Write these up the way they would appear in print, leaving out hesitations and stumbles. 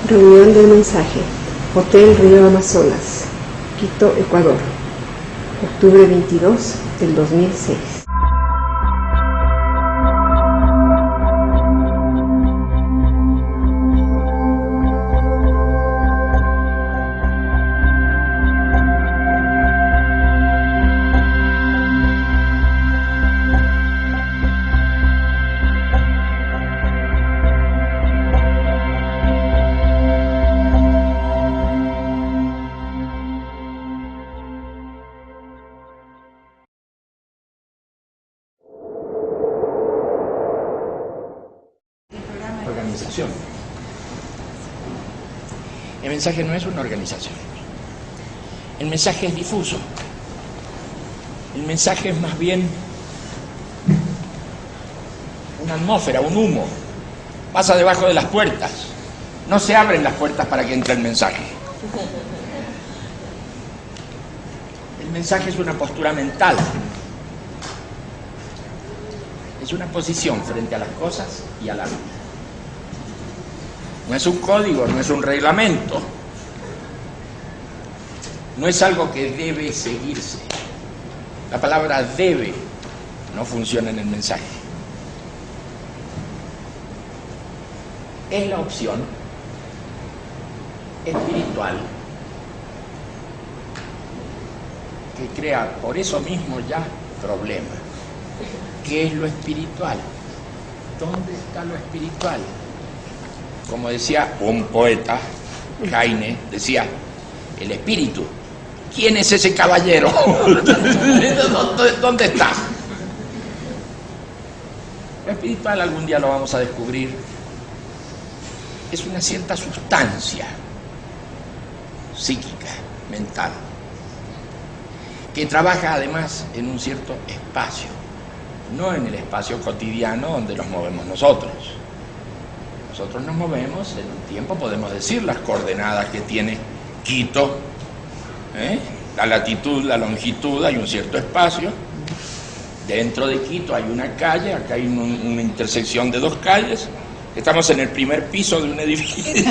Reunión del mensaje. Hotel Río Amazonas, Quito, Ecuador. Octubre 22 del 2006. Organización. El mensaje no es una organización. El mensaje es difuso. El mensaje es más bien una atmósfera, un humo. Pasa debajo de las puertas. No se abren las puertas para que entre el mensaje. El mensaje es una postura mental. Es una posición frente a las cosas y a la vida. No es un código, no es un reglamento. No es algo que debe seguirse. La palabra debe no funciona en el mensaje. Es la opción espiritual que crea por eso mismo ya problema. ¿Qué es lo espiritual? ¿Dónde está lo espiritual? Como decía un poeta, Heine, decía, el espíritu. ¿Quién es ese caballero? ¿Dónde está? Lo espiritual algún día lo vamos a descubrir. Es una cierta sustancia psíquica, mental, que trabaja además en un cierto espacio, no en el espacio cotidiano donde nos movemos nosotros. Nosotros nos movemos en un tiempo, podemos decir, las coordenadas que tiene Quito, la latitud, la longitud, hay un cierto espacio. Dentro de Quito hay una calle, acá hay una intersección de dos calles. Estamos en el primer piso de un edificio.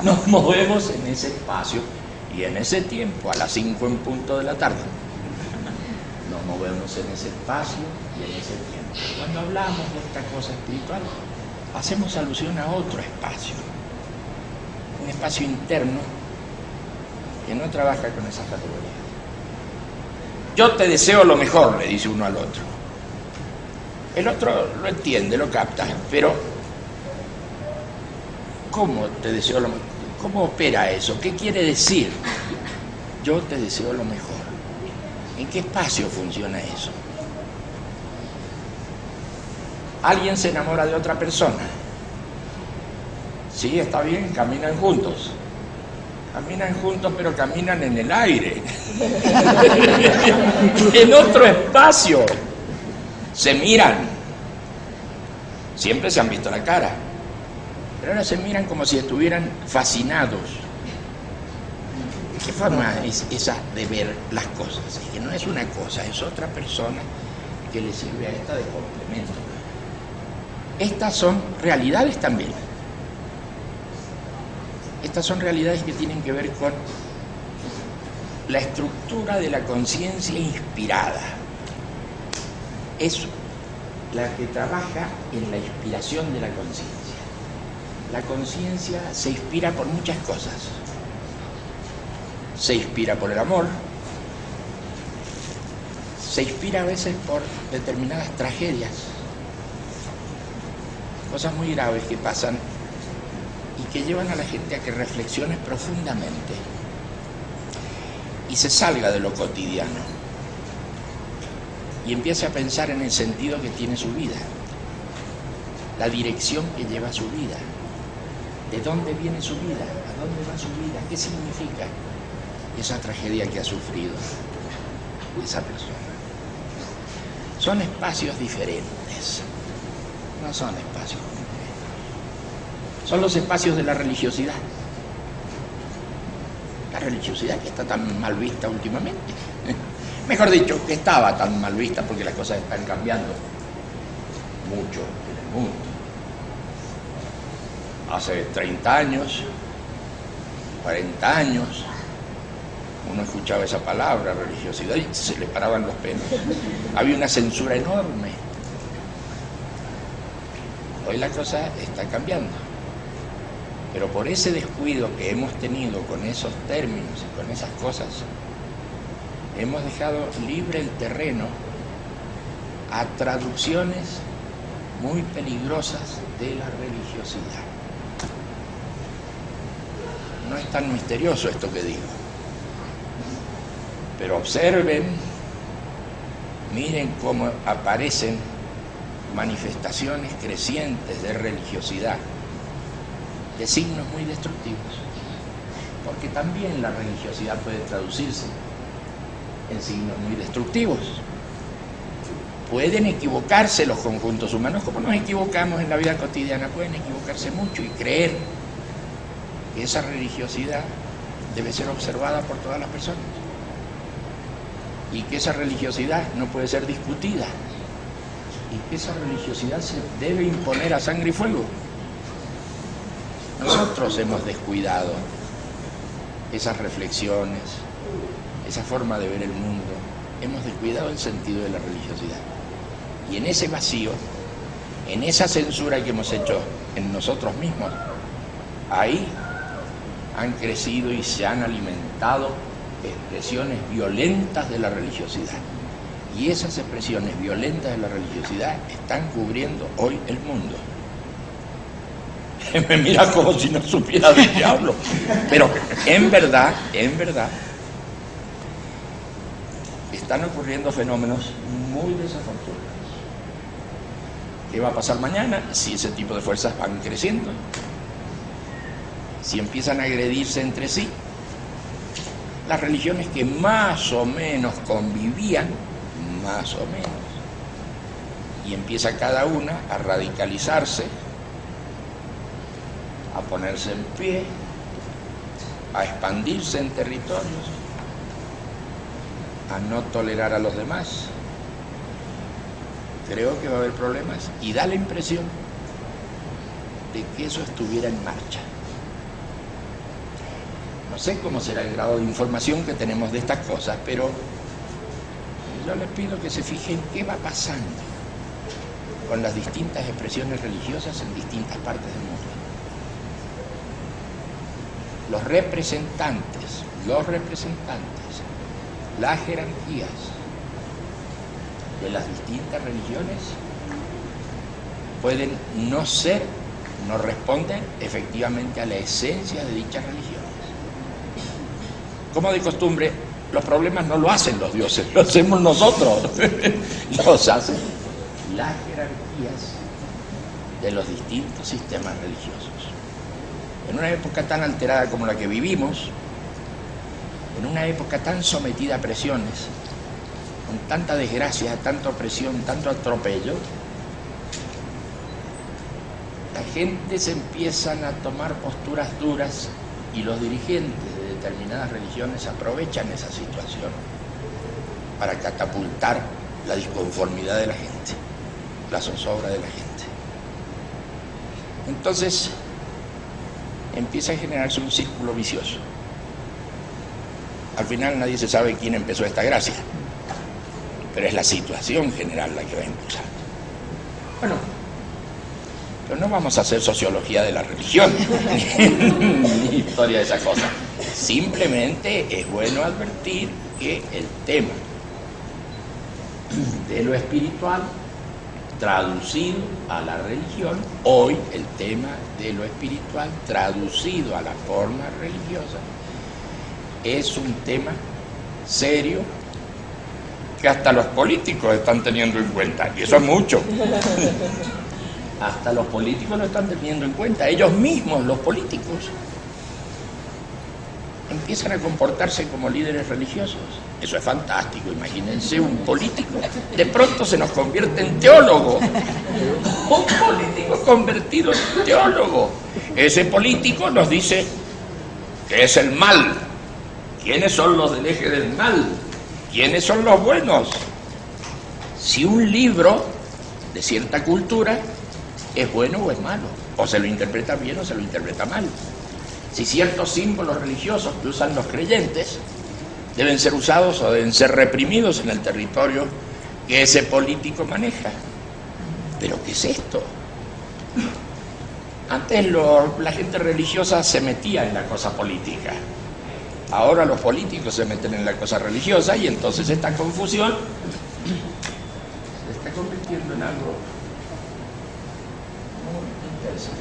Nos movemos en ese espacio y en ese tiempo, a las 5 en punto de la tarde. Nos movemos en ese espacio y en ese tiempo. Cuando hablamos de esta cosa espiritual, hacemos alusión a otro espacio, un espacio interno que no trabaja con esas categorías. Yo te deseo lo mejor, le dice uno al otro. El otro lo entiende, lo capta, pero ¿cómo te deseo lo mejor? ¿Cómo opera eso? ¿Qué quiere decir? Yo te deseo lo mejor. ¿En qué espacio funciona eso? Alguien se enamora de otra persona. Sí, está bien, caminan juntos. Caminan juntos, pero caminan en el aire. En otro espacio. Se miran. Siempre se han visto la cara. Pero ahora se miran como si estuvieran fascinados. ¿Qué forma es esa de ver las cosas? Es que no es una cosa, es otra persona que le sirve a esta de complemento. Estas son realidades también. Estas son realidades que tienen que ver con la estructura de la conciencia inspirada. Es la que trabaja en la inspiración de la conciencia. La conciencia se inspira por muchas cosas. Se inspira por el amor. Se inspira a veces por determinadas tragedias. Cosas muy graves que pasan y que llevan a la gente a que reflexione profundamente y se salga de lo cotidiano y empiece a pensar en el sentido que tiene su vida, la dirección que lleva su vida, de dónde viene su vida, a dónde va su vida, qué significa esa tragedia que ha sufrido esa persona. Son espacios diferentes. No son espacios concretos. Son los espacios de la religiosidad. La religiosidad que está tan mal vista últimamente. Mejor dicho, que estaba tan mal vista porque las cosas están cambiando mucho en el mundo. hace 30 años, 40 años, uno escuchaba esa palabra, religiosidad, y se le paraban los pelos. Había una censura enorme. Hoy la cosa está cambiando. Pero por ese descuido que hemos tenido con esos términos y con esas cosas, hemos dejado libre el terreno a traducciones muy peligrosas de la religiosidad. No es tan misterioso esto que digo, pero observen, miren cómo aparecen manifestaciones crecientes de religiosidad, de signos muy destructivos, porque también la religiosidad puede traducirse en signos muy destructivos. Pueden equivocarse los conjuntos humanos, como nos equivocamos en la vida cotidiana, pueden equivocarse mucho y creer que esa religiosidad debe ser observada por todas las personas y que esa religiosidad no puede ser discutida y que esa religiosidad se debe imponer a sangre y fuego. Nosotros hemos descuidado esas reflexiones, esa forma de ver el mundo, hemos descuidado el sentido de la religiosidad. Y en ese vacío, en esa censura que hemos hecho en nosotros mismos, ahí han crecido y se han alimentado expresiones violentas de la religiosidad. Y esas expresiones violentas de la religiosidad están cubriendo hoy el mundo. Me mira como si no supiera de qué hablo. Pero en verdad, están ocurriendo fenómenos muy desafortunados. ¿Qué va a pasar mañana si ese tipo de fuerzas van creciendo? Si empiezan a agredirse entre sí. Las religiones que más o menos convivían, más o menos, y empieza cada una a radicalizarse, a ponerse en pie, a expandirse en territorios, a no tolerar a los demás. Creo que va a haber problemas y da la impresión de que eso estuviera en marcha. No sé cómo será el grado de información que tenemos de estas cosas, pero yo les pido que se fijen qué va pasando con las distintas expresiones religiosas en distintas partes del mundo. Los representantes, las jerarquías de las distintas religiones pueden no responden efectivamente a la esencia de dichas religiones. Como de costumbre, los problemas no lo hacen los dioses, lo hacemos nosotros, los hacen las jerarquías de los distintos sistemas religiosos. En una época tan alterada como la que vivimos, en una época tan sometida a presiones, con tanta desgracia, tanta opresión, tanto atropello, la gente se empiezan a tomar posturas duras y los dirigentes de determinadas religiones aprovechan esa situación para catapultar la disconformidad de la gente, la zozobra de la gente. Entonces empieza a generarse un círculo vicioso. Al final nadie se sabe quién empezó esta gracia, pero es la situación general la que va impulsando. Bueno, pero no vamos a hacer sociología de la religión, ni historia de esa cosa. Simplemente es bueno advertir que el tema de lo espiritual traducido a la religión, hoy el tema de lo espiritual traducido a la forma religiosa, es un tema serio que hasta los políticos están teniendo en cuenta, y eso es mucho. Hasta los políticos lo están teniendo en cuenta, ellos mismos, los políticos, empiezan a comportarse como líderes religiosos. Eso es fantástico, imagínense un político, de pronto se nos convierte en teólogo, un político convertido en teólogo. Ese político nos dice que es el mal. ¿Quiénes son los del eje del mal? ¿Quiénes son los buenos? Si un libro de cierta cultura es bueno o es malo. O se lo interpreta bien o se lo interpreta mal. Si ciertos símbolos religiosos que usan los creyentes deben ser usados o deben ser reprimidos en el territorio que ese político maneja. ¿Pero qué es esto? Antes la gente religiosa se metía en la cosa política. Ahora los políticos se meten en la cosa religiosa y entonces esta confusión se está convirtiendo en algo muy interesante.